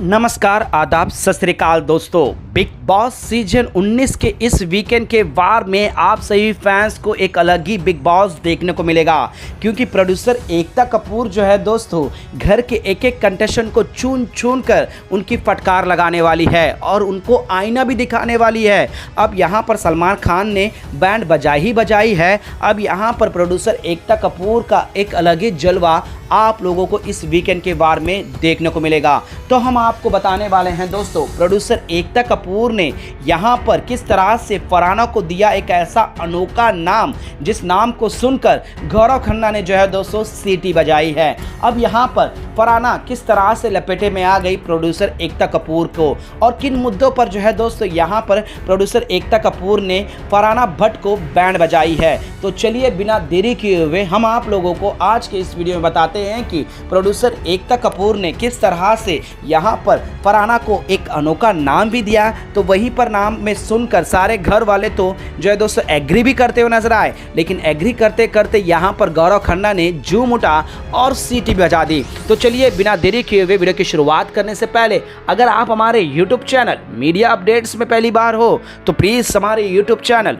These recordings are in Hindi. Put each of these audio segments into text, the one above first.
नमस्कार, आदाब, सत श्री अकाल दोस्तों। बिग बॉस सीजन 19 के इस वीकेंड के वार में आप सभी फैंस को एक अलग ही बिग बॉस देखने को मिलेगा, क्योंकि प्रोड्यूसर एकता कपूर जो है दोस्तों घर के एक एक कंटेस्टेंट को चुन चुन कर उनकी फटकार लगाने वाली है और उनको आईना भी दिखाने वाली है। अब यहाँ पर सलमान खान ने बैंड बजाई है। अब यहाँ पर प्रोड्यूसर एकता कपूर का एक अलग ही जलवा आप लोगों को इस वीकेंड के वार में देखने को मिलेगा। तो हम आपको बताने वाले हैं दोस्तों, प्रोड्यूसर एकता कपूर ने यहाँ पर किस तरह से फरहाना को दिया एक ऐसा अनोखा नाम, जिस नाम को सुनकर गौरव खन्ना ने जो है दोस्तों सीटी बजाई है। अब यहाँ पर फरहाना किस तरह से लपेटे में आ गई प्रोड्यूसर एकता कपूर को, और किन मुद्दों पर जो है दोस्तों यहाँ पर प्रोड्यूसर एकता कपूर ने फरहाना भट्ट को बैंड बजाई है। तो चलिए बिना देरी किए हुए हम आप लोगों को आज के इस वीडियो में बताते हैं कि प्रोड्यूसर एकता कपूर ने किस तरह से यहाँ पर फरहाना को एक अनोखा नाम भी दिया। तो वहीं पर नाम में सुनकर सारे घर वाले तो जो है दोस्तों एग्री भी करते हुए नजर आए, लेकिन एग्री करते करते यहाँ पर गौरव खन्ना ने जूम उठा और सीटी बजा दी। तो चलिए बिना देरी किए हुए वीडियो की शुरुआत करने से पहले अगर आप हमारे यूट्यूब चैनल मीडिया अपडेट्स में पहली बार हो तो प्लीज़ हमारे यूट्यूब चैनल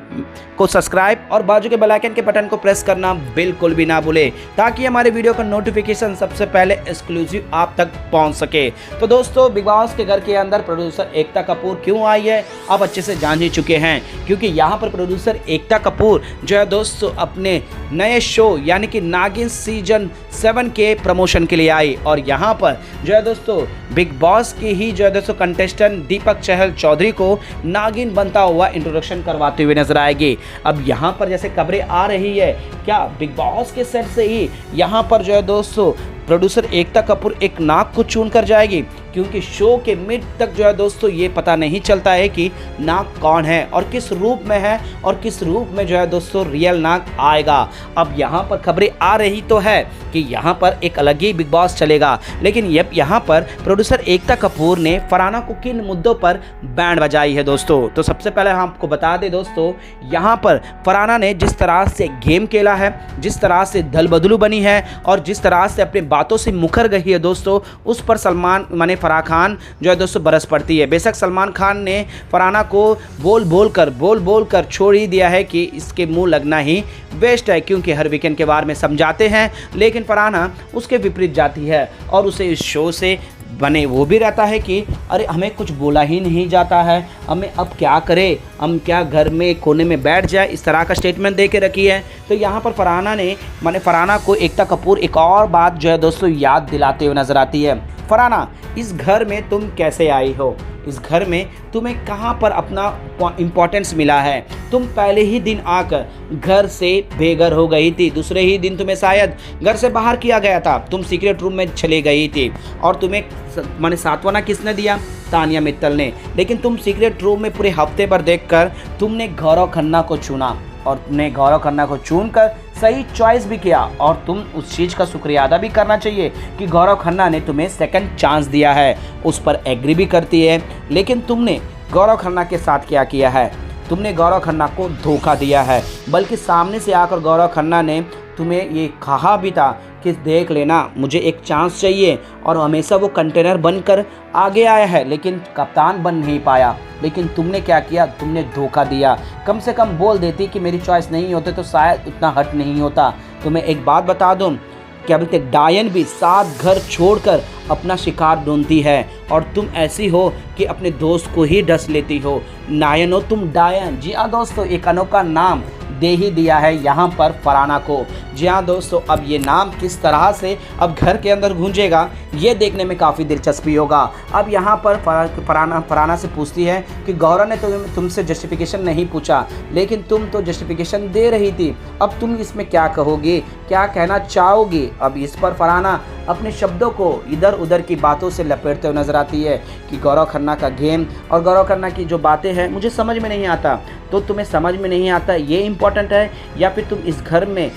को सब्सक्राइब और बाजू के बेल आइकन के बटन को प्रेस करना बिल्कुल भी ना भूले, ताकि हमारे वीडियो का नोटिफिकेशन सबसे पहले एक्सक्लूसिव आप तक पहुंच सके। तो दोस्तों बिग बॉस के घर के अंदर प्रोड्यूसर एकता कपूर क्यों आई है आप अच्छे से जान ही चुके हैं, क्योंकि यहाँ पर प्रोड्यूसर एकता कपूर जो है दोस्तों अपने नए शो यानी कि नागिन सीजन 7 के प्रमोशन के लिए आई। और यहाँ पर जो है दोस्तों बिग बॉस की ही जो है दोस्तों कंटेस्टेंट दीपक चहल चौधरी को नागिन बनता हुआ इंट्रोडक्शन करवाते हुए नजर आएगी। अब यहाँ पर जैसे खबरें आ रही है, क्या बिग बॉस के सेट से ही यहाँ पर जो है दोस्तों प्रोड्यूसर एकता कपूर एक नाग को चुन कर जाएगी, क्योंकि शो के मिड तक जो है दोस्तों ये पता नहीं चलता है कि नाग कौन है और किस रूप में है और किस रूप में जो है दोस्तों रियल नाग आएगा। अब यहाँ पर खबरें आ रही तो है कि यहाँ पर एक अलग ही बिग बॉस चलेगा, लेकिन यहाँ पर प्रोड्यूसर एकता कपूर ने फरहाना को किन मुद्दों पर बैंड बजाई है दोस्तों। तो सबसे पहले हम आपको बता दें दोस्तों, यहाँ पर फरहाना ने जिस तरह से गेम खेला है, जिस तरह से दल बदलू बनी है और जिस तरह से अपने बातों से मुकर गई है दोस्तों, उस पर सलमान माने फराह खान जो है दोस्तों बरस पड़ती है। बेशक सलमान खान ने फरहाना को बोल बोल कर छोड़ ही दिया है कि इसके मुंह लगना ही बेस्ट है, क्योंकि हर वीकेंड के बारे में समझाते हैं, लेकिन फरहाना उसके विपरीत जाती है और उसे इस शो से बने वो भी रहता है कि अरे हमें कुछ बोला ही नहीं जाता है, हमें अब क्या करें, हम क्या घर में कोने में बैठ जाए, इस तरह का स्टेटमेंट दे के रखी है। तो यहाँ पर फरहाना को एकता कपूर एक और बात जो है दोस्तों याद दिलाते हुए नजर आती है। फरहाना, इस घर में तुम कैसे आई हो, इस घर में तुम्हें कहाँ पर अपना इम्पोर्टेंस मिला है। तुम पहले ही दिन आकर घर से बेघर हो गई थी, दूसरे ही दिन तुम्हें शायद घर से बाहर किया गया था, तुम सीक्रेट रूम में चले गई थी और तुम्हें सांत्वना किसने दिया, तानिया मित्तल ने। लेकिन तुम सीक्रेट रूम में पूरे हफ्ते भर देखकर तुमने गौरव खन्ना को चुना और तुमने गौरव खन्ना को चुनकर सही चॉइस भी किया, और तुम उस चीज़ का शुक्रिया अदा भी करना चाहिए कि गौरव खन्ना ने तुम्हें सेकंड चांस दिया है। उस पर एग्री भी करती है, लेकिन तुमने गौरव खन्ना के साथ क्या किया है, तुमने गौरव खन्ना को धोखा दिया है। बल्कि सामने से आकर गौरव खन्ना ने तुम्हें ये कहा भी था कि देख लेना, मुझे एक चांस चाहिए, और हमेशा वो कंटेनर बनकर आगे आया है लेकिन कप्तान बन नहीं पाया। लेकिन तुमने क्या किया, तुमने धोखा दिया। कम से कम बोल देती कि मेरी चॉइस नहीं होते तो शायद इतना हट नहीं होता। तुम्हें एक बात बता दूं कि अभी तक डायन भी 7 घर छोड़कर अपना शिकार ढूंढती है, और तुम ऐसी हो कि अपने दोस्त को ही डस लेती हो। नायन हो तुम डायन। जी हाँ दोस्तों, एक अनोखा नाम दे ही दिया है यहाँ पर फरहाना को। जी हाँ दोस्तों, अब ये नाम किस तरह से अब घर के अंदर गूंजेगा ये देखने में काफ़ी दिलचस्पी होगा। अब यहाँ पर फरहाना से पूछती है कि गौरव ने तुमसे जस्टिफिकेशन नहीं पूछा, लेकिन तुम तो जस्टिफिकेशन दे रही थी, अब तुम इसमें क्या कहोगे, क्या कहना चाहोगी। अब इस पर फरहाना अपने शब्दों को इधर उधर की बातों से लपेटते हुए नजर आती है कि गौरव खन्ना का गेम और गौरव खन्ना की जो बातें हैं मुझे समझ में नहीं आता। तो तुम्हें समझ में नहीं आता ये इम्पोर्टेंट है, या फिर तुम इस घर में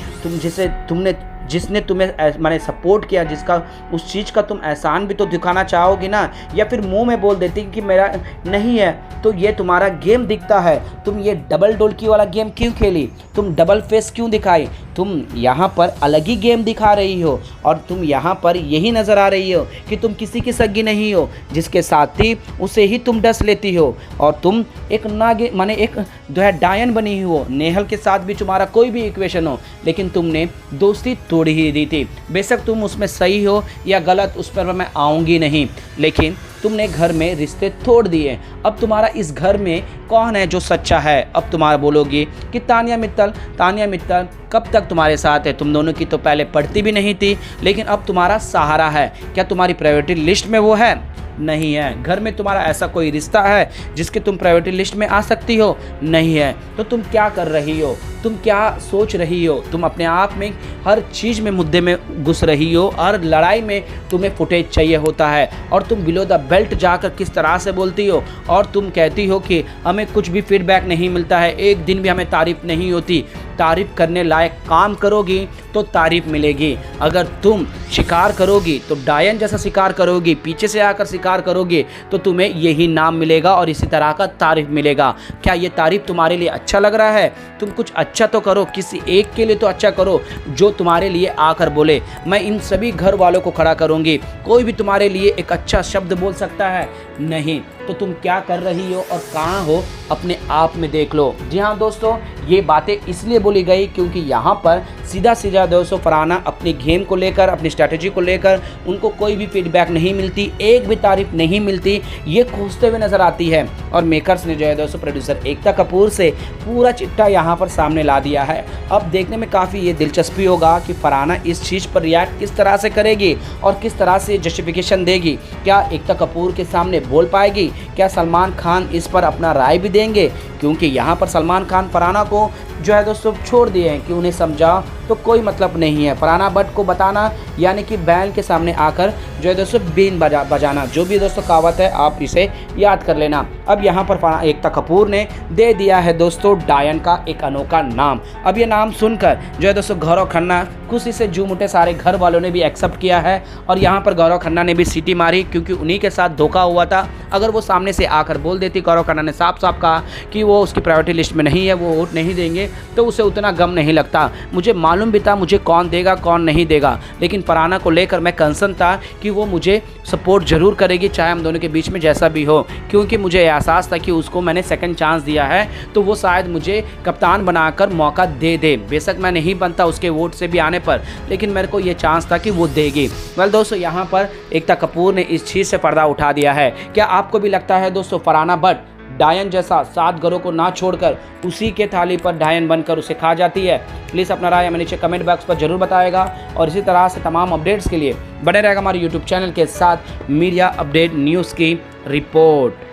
जिसने तुम्हें माने सपोर्ट किया, जिसका उस चीज़ का तुम एहसान भी तो दिखाना चाहोगी ना। या फिर मुंह में बोल देती कि मेरा नहीं है, तो ये तुम्हारा गेम दिखता है। तुम ये डबल डोलकी वाला गेम क्यों खेली, तुम डबल फेस क्यों दिखाई, तुम यहाँ पर अलग ही गेम दिखा रही हो और तुम यहाँ पर यही नज़र आ रही हो कि तुम किसी की सगी नहीं हो, जिसके साथ थी उसे ही तुम डस लेती हो और तुम एक नागे माने एक जो है डायन बनी हो। नेहल के साथ भी तुम्हारा कोई भी इक्वेशन हो, लेकिन तुमने दोस्ती तोड़ ही दी थी। बेशक तुम उसमें सही हो या गलत, उस पर मैं आऊँगी नहीं, लेकिन तुमने घर में रिश्ते तोड़ दिए। अब तुम्हारा इस घर में कौन है जो सच्चा है? अब तुम्हारा बोलोगी कि तानिया मित्तल कब तक तुम्हारे साथ है? तुम दोनों की तो पहले पढ़ती भी नहीं थी, लेकिन अब तुम्हारा सहारा है। क्या तुम्हारी प्रायोरिटी लिस्ट में वो है? नहीं है। घर में तुम्हारा ऐसा कोई रिश्ता है जिसके तुम प्रायोरिटी लिस्ट में आ सकती हो? नहीं है। तो तुम क्या कर रही हो? तुम क्या सोच रही हो? तुम अपने आप में हर चीज़ में मुद्दे में घुस रही हो, हर लड़ाई में तुम्हें फुटेज चाहिए होता है और तुम बिलो द बेल्ट जाकर किस तरह से बोलती हो और तुम कहती हो कि हमें कुछ भी फीडबैक नहीं मिलता है, एक दिन भी हमें तारीफ़ नहीं होती। तारीफ़ करने लायक काम करोगी तो तारीफ़ मिलेगी। अगर तुम शिकार करोगी तो डायन जैसा शिकार करोगी, पीछे से आकर शिकार करोगी तो तुम्हें यही नाम मिलेगा और इसी तरह का तारीफ़ मिलेगा। क्या ये तारीफ़ तुम्हारे लिए अच्छा लग रहा है? तुम कुछ अच्छा तो करो, किसी एक के लिए तो अच्छा करो जो तुम्हारे लिए आकर बोले मैं इन सभी घर वालों को खड़ा करूँगी। कोई भी तुम्हारे लिए एक अच्छा शब्द बोल सकता है? नहीं। तो तुम क्या कर रही हो और कहाँ हो, अपने आप में देख लो। जी हाँ दोस्तों, ये बातें इसलिए बोली गई क्योंकि यहाँ पर सीधा दोस्तों फरहाना अपनी गेम को लेकर, अपनी स्ट्रैटेजी को लेकर उनको कोई भी फीडबैक नहीं मिलती, एक भी तारीफ नहीं मिलती, ये खोजते हुए नज़र आती है। और मेकर्स ने जो है दोस्तों प्रोड्यूसर एकता कपूर से पूरा चिट्ठा यहाँ पर सामने ला दिया है। अब देखने में काफ़ी ये दिलचस्पी होगा कि फरहाना इस चीज़ पर रिएक्ट किस तरह से करेगी और किस तरह से जस्टिफिकेशन देगी। क्या एकता कपूर के सामने बोल पाएगी? क्या सलमान खान इस पर अपना राय भी देंगे? क्योंकि यहाँ पर सलमान खान फरहाना को जो है दोस्तों छोड़ दिए हैं कि उन्हें समझा तो कोई मतलब नहीं है। फरहाना भट्ट को बताना यानी कि बैल के सामने आकर जो है दोस्तों बीन बजाना, जो भी दोस्तों कहावत है आप इसे याद कर लेना। अब यहाँ पर एकता कपूर ने दे दिया है दोस्तों डायन का एक अनोखा नाम। अब ये नाम सुनकर जो है दोस्तों गौरव खन्ना खुशी से झूम उठे, सारे घर वालों ने भी एक्सेप्ट किया है और यहाँ पर गौरव खन्ना ने भी सीटी मारी क्योंकि उन्हीं के साथ धोखा हुआ था। अगर वो सामने से आकर बोल देती, गौरव खन्ना ने साफ साफ कहा कि वो उसकी प्रायोरिटी लिस्ट में नहीं है, वो वोट नहीं देंगे, तो उसे उतना गम नहीं लगता। मुझे मालूम भी था मुझे कौन देगा कौन नहीं देगा, लेकिन फरहाना को लेकर मैं कंसर्न था कि वो मुझे सपोर्ट ज़रूर करेगी चाहे हम दोनों के बीच में जैसा भी हो, क्योंकि मुझे एहसास था कि उसको मैंने सेकंड चांस दिया है तो वो शायद मुझे कप्तान बनाकर मौका दे दे। बेशक मैं नहीं बनता उसके वोट से भी आने पर, लेकिन मेरे को ये चांस था कि वो देगी। वेल दोस्तों, यहाँ पर एकता कपूर ने इस चीज़ से पर्दा उठा दिया है। क्या आपको भी लगता है दोस्तों फरहाना भट्ट डायन जैसा 7 घरों को ना छोड़कर उसी के थाली पर डायन बनकर उसे खा जाती है? प्लीज़ अपना राय हमें नीचे कमेंट बॉक्स पर जरूर बताएगा और इसी तरह से तमाम अपडेट्स के लिए बने रहेगा हमारे यूट्यूब चैनल के साथ मीडिया अपडेट न्यूज़ की रिपोर्ट।